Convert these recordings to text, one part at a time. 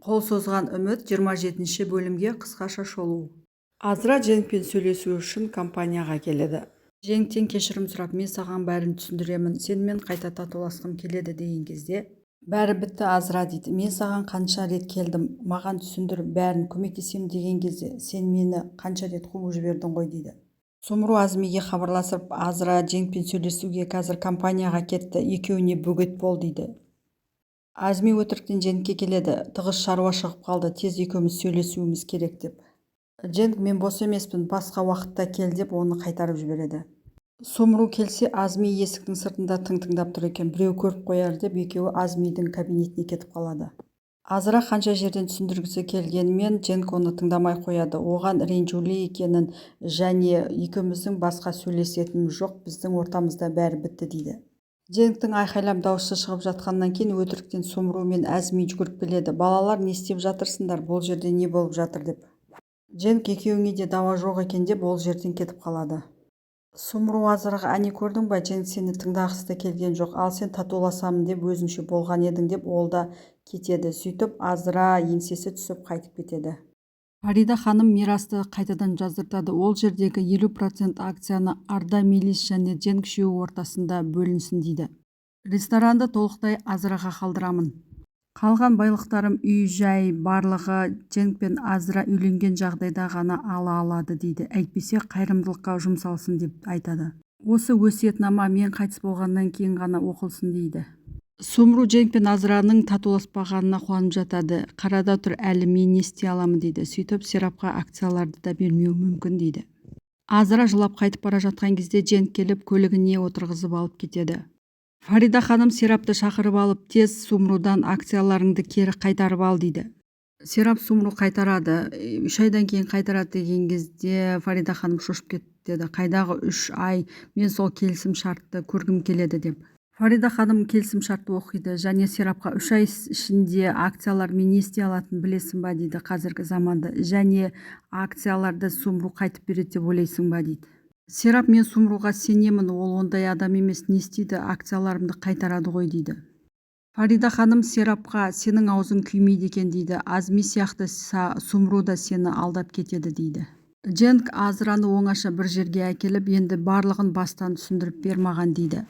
Қол созған үміт 27 бөлімге қысқаша шолу. Азра Дженгпен сөйлесу үшін компанияға келеді. Дженгтен кешірім сұрап, мен саған бәрін түсіндіремін, сенімен қайта татуласқым келеді деген кезде, бәрі бітті Азра дейді. Мен саған қанша рет келдім, маған түсіндір, бәрін көмектесем деген кезде, сен мені қанша рет қуып жібердің ғой дейді. Сумру Азмиге хабарласып, Азра Дженгпен сөйлесуге қазір компанияға кетті, екеуіне бөгет бол дейді. Азми өтіріктен Дженгке келеді, тығыз шаруа шығып қалды, тез екеуміз сөйлесуіміз керек деп. Дженг, мен бос емеспін, басқа уақытта кел деп оны қайтарып жібереді. Сумру келсе, Азми есіктің сыртында тыңдап тұр екен, біреу көріп қояр деп екеуі Азмидің кабинетіне кетіп қалады. Азра қанша жерден түсіндіргісі келгенімен Дженг оны тыңдамай қояды, оған ренжулі екенін және екеуміздің басқа сөйлесетініміз жоқ, біздің ортамызда бәрі бітті дейді. Дженгтің айқайлап дауысы шығып жатқаннан кейін өтіріктен Сумру мен Азми жүгіріп келеді. Балалар, не істеп жатырсыңдар, бұл жерде не болып жатыр деп. Дженг, екеуіңе де дауа жоқ екен деп ол жерден кетіп қалады. Сумру Азраға, әне көрдің ба, Дженг сені тыңдағысы да келген жоқ, ал сен татуласамын деп өзінше болған едің деп ол да кетеді. Сөйтіп Азра еңсесі түсіп қайтып кетеді. Фарида ханым мирасты қайтадан жаздыртады. Ол жердегі 50% акцияны Арда, Мелис және Дженг үшеуі ортасында бөлінсін дейді. Ресторанды толықтай Азраға қалдырамын. Қалған байлықтарым, үй-жай барлығы Дженг пен Азра үйленген жағдайда ғана ала алады дейді. Әйтпесе қайырымдылыққа жұмсалсын деп айтады. Осы өсиетнама мен қайтыс болғаннан кейін ғана оқылсын дейді. Сумру Дженг пен Азраның татуласпағанына қуанып жатады. Қарада тұр, әлі мен не істей аламын дейді. Сөйтіп Серапқа акцияларды да бермеуі мүмкін дейді. Азра жылап қайтып бара жатқан кезде Дженг келіп көлігіне отырғызып алып кетеді. Фарида ханым Серапты шақырып алып, тез Сумрудан акцияларыңды кері қайтарып ал дейді. Серап Сумру қайтарады. 3 айдан кейін қайтарады деген кезде Фарида ханым шошып кетеді. Қайдағы 3 ай, мен сол келісім шартты көргім келеді деп. Фарида ханым келісім шартты оқиды және Серапқа 3 ай ішінде акциялар мен не істей алатынын білесің ба дейді, қазіргі заманда, және акцияларды Сумру қайтып береді деп ойлайсың ба дейді. Серап, мен Сумруға сенемін, ол ондай адам емес, не істейді, акцияларымды қайтарады ғой дейді. Фарида ханым Серапқа, сенің аузың күймейді екен дейді, Азми сияқты Сумру да сені алдап кетеді дейді. Дженг Азраны оңаша бір жерге әкеліп, енді барлығын бастан түсіндіріп бер маған дейді.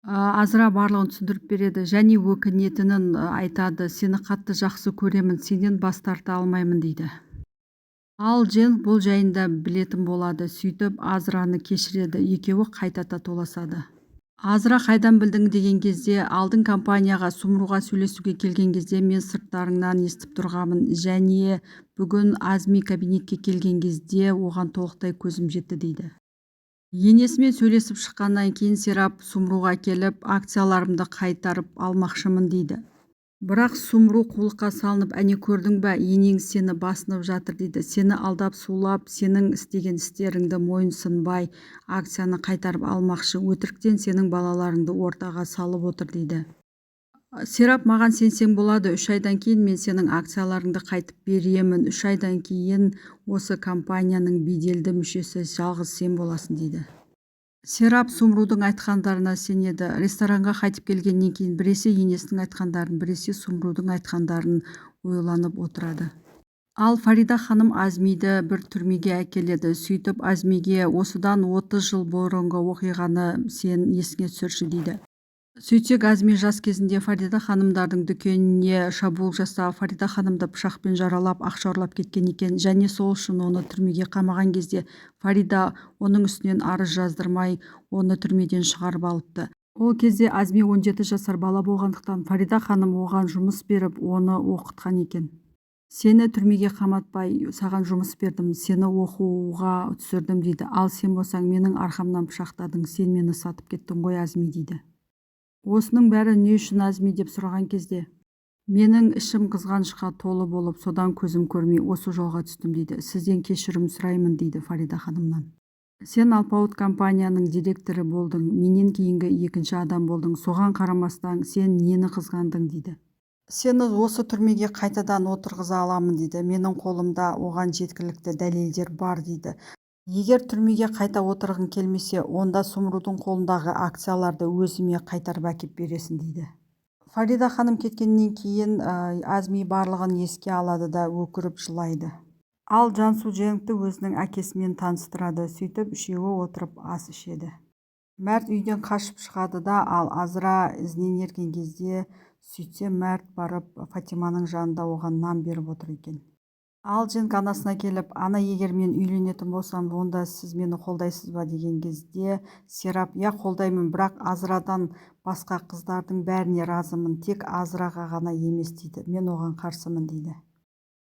Азра барлығын түсіндіріп береді және өкінетінін айтады. Сені қатты жақсы көремін, сенен бас тарта алмаймын дейді. Ал Дженг бұл жайында білетін болады. Сөйтіп Азраны кешіреді, екеуі қайта татуласады. Азра, қайдан білдің деген кезде, алдың компанияға Сумруға сөйлесуге келген кезде мен сырттарыңнан естіп тұрғамын және бүгін Азми кабинетке келген кезде оған толықтай көзім жетті дейді. Енесімен сөйлесіп шыққаннан кейін Серап Сумруға келіп, акцияларымды қайтарып алмақшымын дейді. Бірақ Сумру қулыққа салынып, әне көрдің бе, енең сені басынып жатыр дейді. Сені алдап сулап, сенің істеген істеріңді мойынсынбай акцияны қайтарып алмақшы, өтіріктен сенің балаларыңды ортаға салып отыр дейді. Серап, маған сенсең болады, 3 айдан кейін мен сенің акцияларыңды қайтып беремін, 3 айдан кейін осы компанияның беделді мүшесі жалғыз сен боласың дейді. Серап Сумрудың айтқандарына сенеді. Ресторанға қайтып келгеннен кейін біресе енесінің айтқандарын, біресе Сумрудың айтқандарын ойланып отырады. Ал Фарида ханым Азмиді бір түрмеге әкеледі. Сөйтіп Азмиге, осыдан 30 жыл бұрынғы оқиғаны сен есіңе түсірші дейді. Сөйтсек, Азми жас кезінде Фарида ханымдардың дүкеніне шабуыл жасап, Фарида ханымды пышақпен жаралап, ақша ұрлап кеткен екен және сол үшін оны түрмеге қамаған кезде Фарида оның үстінен арыз жаздырмай, оны түрмеден шығарып алыпты. Ол кезде Азми 17 жасар бала болғандықтан Фарида ханым оған жұмыс беріп, оны оқытқан екен. Сені түрмеге қаматпай, саған жұмыс бердім, сені оқуға түсірдім дейді. Ал сен болсаң менің арқамнан пышақтадың, сен мені сатып кеттің ғой Азми дейді. Осының бәрі не үшін Азми деп сұраған кезде, менің ішім қызғанышқа толы болып, содан көзім көрмей осы жолға түстім дейді. Сізден кешірім сұраймын дейді Фарида ханымнан. Сен алпауыт компанияның директоры болдың, менен кейінгі екінші адам болдың, соған қарамастан сен нені қызғандың дейді. Сені осы түрмеге қайтадан отырғыза аламын дейді. Менің қолымда оған жеткілікті дәлелдер бар дейді. Егер түрмеге қайта отырғың келмесе, онда Сумрудың қолындағы акцияларды өзіме қайтарып әкеп бересің дейді. Фарида ханым кеткеннен кейін Азми барлығын еске алады да өкіріп жылайды. Ал Жансу Дженгті өзінің әкесімен таныстырады, сөйтіп үшеуі отырып ас ішеді. Мәрт үйден қашып шығады да, ал Азра ізінен ерген кезде сөйтсе Мәрт барып Фатиманың жанында оған нан беріп отыр екен. Ал Дженг анасына келіп, ана, егер мен үйленетін болсам, онда сіз мені қолдайсыз ба деген кезде Серап, я қолдаймын, бірақ Азрадан басқа қыздардың бәріне разымын, тек Азраға ғана емес дейді, мен оған қарсымын дейді.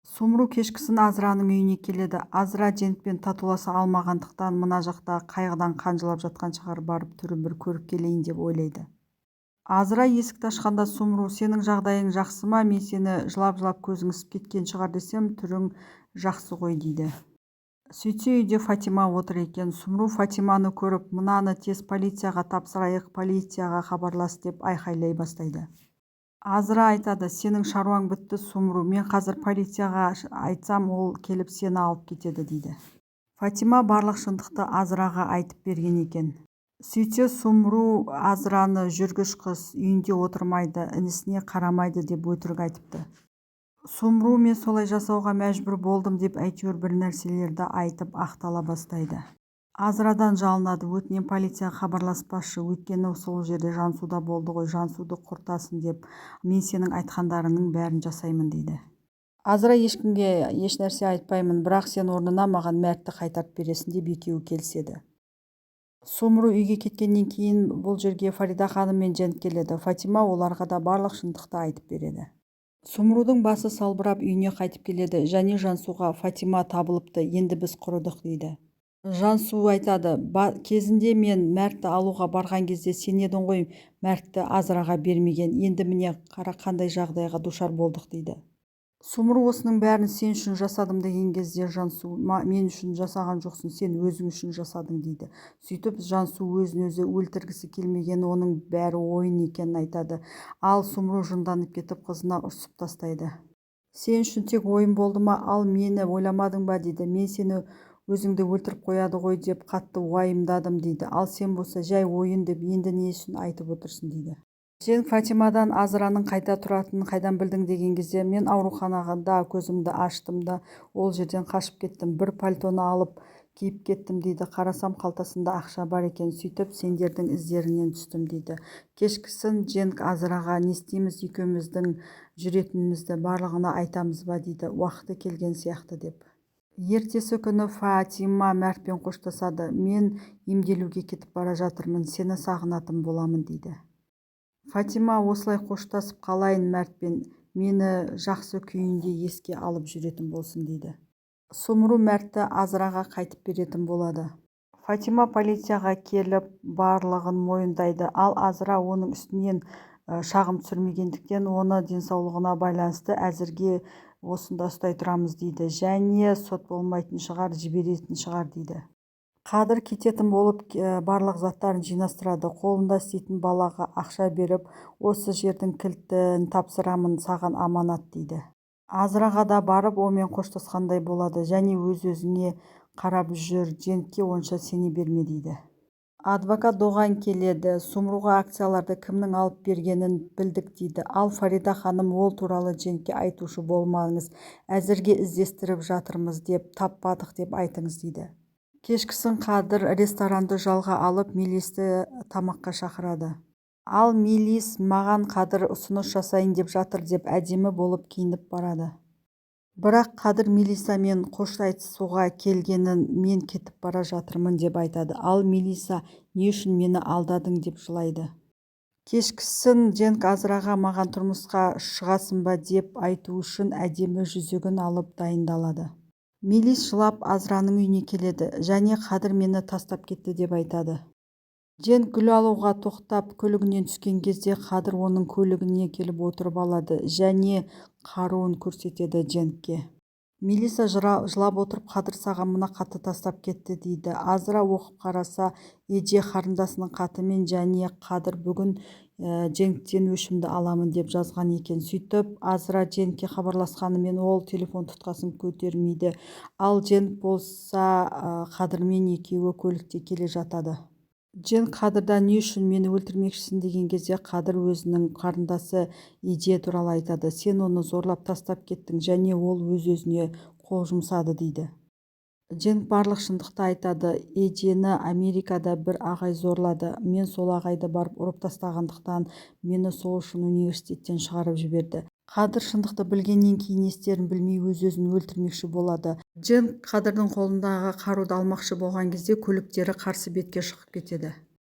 Сумру кешкісін Азраның үйіне келеді. Азра Дженгпен татуласа алмағандықтан мына жақта қайғыдан қанжылап жатқан шығар, барып түрін бір көріп келейін деп ойлайды. Азра есікті ашқанда Сумру, сенің жағдайың жақсы ма, мен сені жылап-жылап көзің ісіп кеткен шығар десем, түрің жақсы ғой дейді. Сөйтсе үйде Фатима отыр екен. Сумру Фатиманы көріп, мынаны тез полицияға тапсырайық, полицияға хабарлас деп айқайлай бастайды. Азра айтады, сенің шаруаң бітті Сумру, мен қазір полицияға айтсам, ол келіп сені алып кетеді дейді. Фатима барлық шындықты Азраға айтып берген екен. Сөйтсе Сумру Азраны жүргіш қыз, үйінде отырмайды, інісіне қарамайды деп өтірік айтыпты. Сумру мен солай жасауға мәжбүр болдым деп әйтеуір бір нәрселерді айтып ақтала бастайды. Азрадан жалынады, өтінен полицияға хабарласпашы, өйткені сол жерде Жансуда болды ғой, Жансуды құртасын деп, мен сенің айтқандарыңның бәрін жасаймын дейді. Азра ешкімге еш нәрсе айтпаймын, бірақ сен орнына маған Мәртті қайтарып бересің деп екеуі келіседі. Сумру үйге кеткеннен кейін бұл жерге Фарида ханым мен Дженг келеді. Фатима оларға да барлық шындықты айтып береді. Сумрудың басы салбырап үйіне қайтып келеді және Жансуға, Фатима табылыпты, енді біз құрыдық дейді. Жансу айтады, кезінде мен Мәртті алуға барған кезде сен едің ғой Мәртті Азраға бермеген, енді міне қара қандай жағдайға душар болдық дейді. Сумру осының бәрін сен үшін жасадым деген кезде Жансу, мен үшін жасаған жоқсың, сен өзің үшін жасадың дейді. Сөйтіп Жансу өзін өзі өлтіргісі келмеген, оның бәрі ойын екенін айтады. Ал Сумру жынданып кетіп қызына ұрсып тастайды. Сен үшін тек ойын болды ма, ал мені ойламадың ба дейді. Мен сені өзіңді өлтіріп қояды ғой деп қатты уайымдадым дейді. Ал сен болса жай ойын деп енді не үшін айтып отырсың дейді. Дженг Фатимадан Азраның қайда тұратынын қайдан білдің деген кезде, мен ауруханада көзімді аштым да ол жерден қашып кеттім, бір пальтоны алып киіп кеттім дейді. Қарасам қалтасында ақша бар екен, сөйтіп сендердің іздерінен түстім дейді. Кешкісін Дженг Азраға, не істейміз, екеуміздің жүретінімізді барлығына айтамыз ба дейді, уақыты келген сияқты деп. Ертесі күні Фатима Мәртпен қоштасады. Мен емделуге кетіп бара жатырмын, сені сағынатын боламын дейді. Фатима осылай қоштасып қалайын Мәртпен, мені жақсы күйінде еске алып жүретін болсын дейді. Сумру Мәртті Азраға қайтып беретін болады. Фатима полицияға келіп барлығын мойындайды, ал Азра оның үстінен шағым түсірмегендіктен оны денсаулығына байланысты әзірге осында ұстай тұрамыз дейді, және сот болмайтын шығар, жіберетін шығар дейді. Қадыр кететін болып барлық заттарын жинастырады, қолында істейтін балаға ақша беріп, осы жердің кілтін тапсырамын саған аманат дейді. Азраға да барып онымен қоштасқандай болады және өз-өзіне қарап жүр, Дженгке онша сене берме дейді. Адвокат оған келеді, Сумруға акцияларды кімнің алып бергенін білдік дейді. Ал Фарида ханым, ол туралы Дженгке айтушы болмаңыз, әзірге іздестіріп жатырмыз деп, таппадық деп айтыңыз дейді. Кешкісін Қадыр ресторанды жалға алып Мелисті тамаққа шақырады. Ал Мелис маған Қадыр ұсыныс жасайын деп жатыр деп әдемі болып киініп барады. Бірақ Қадыр Мелисамен қош айтысуға келгенін, мен кетіп бара жатырмын деп айтады. Ал Мелиса, не үшін мені алдадың деп жылайды. Кешкісін Дженг Азраға маған тұрмысқа шығасың ба деп айту үшін әдемі жүзігін алып дайындалады. Мелис жылап Азраның үйіне келеді және Қадыр мені тастап кетті деп айтады. Дженг гүл алуға тоқтап көлігінен түскен кезде Қадыр оның көлігіне келіп отырып алады және қаруын көрсетеді Дженгке. Мелиса жылап отырып, Қадыр саған мына хатты тастап кетті дейді. Азра оқып қараса, Еже қарындасының хатымен және Қадыр бүгін Дженгтен өшімді аламын деп жазған екен. Сөйтіп Азра Дженгке хабарласқанымен ол телефон тұтқасын көтермейді. Ал Дженг болса Қадырмен екеуі көлікте келе жатады. Джен Қадырдан не үшін мені өлтірмекшісің деген кезде Қадыр өзінің қарындасы Еже туралы айтады. Сен оны зорлап тастап кеттің және ол өз-өзіне қол жұмсады дейді. Джен барлық шындықты айтады. Ежені Америкада бір ағай зорлады. Мен сол ағайды барып ұрып тастағандықтан мені сол үшін университеттен шығарып жіберді. Қадыр шындықты білгеннен кейін не істерін білмей өз-өзін өлтірмекші болады. Джен Қадырдың қолындағы қаруды алмақшы болған кезде көліктері қарсы бетке шығып кетеді.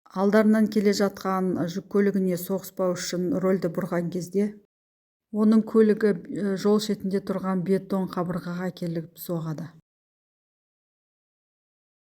Алдарынан келе жатқан жүк көлігіне соғыспау үшін рөлді бұрған кезде оның көлігі жол шетінде тұрған бетон қабырғаға келіп соғады.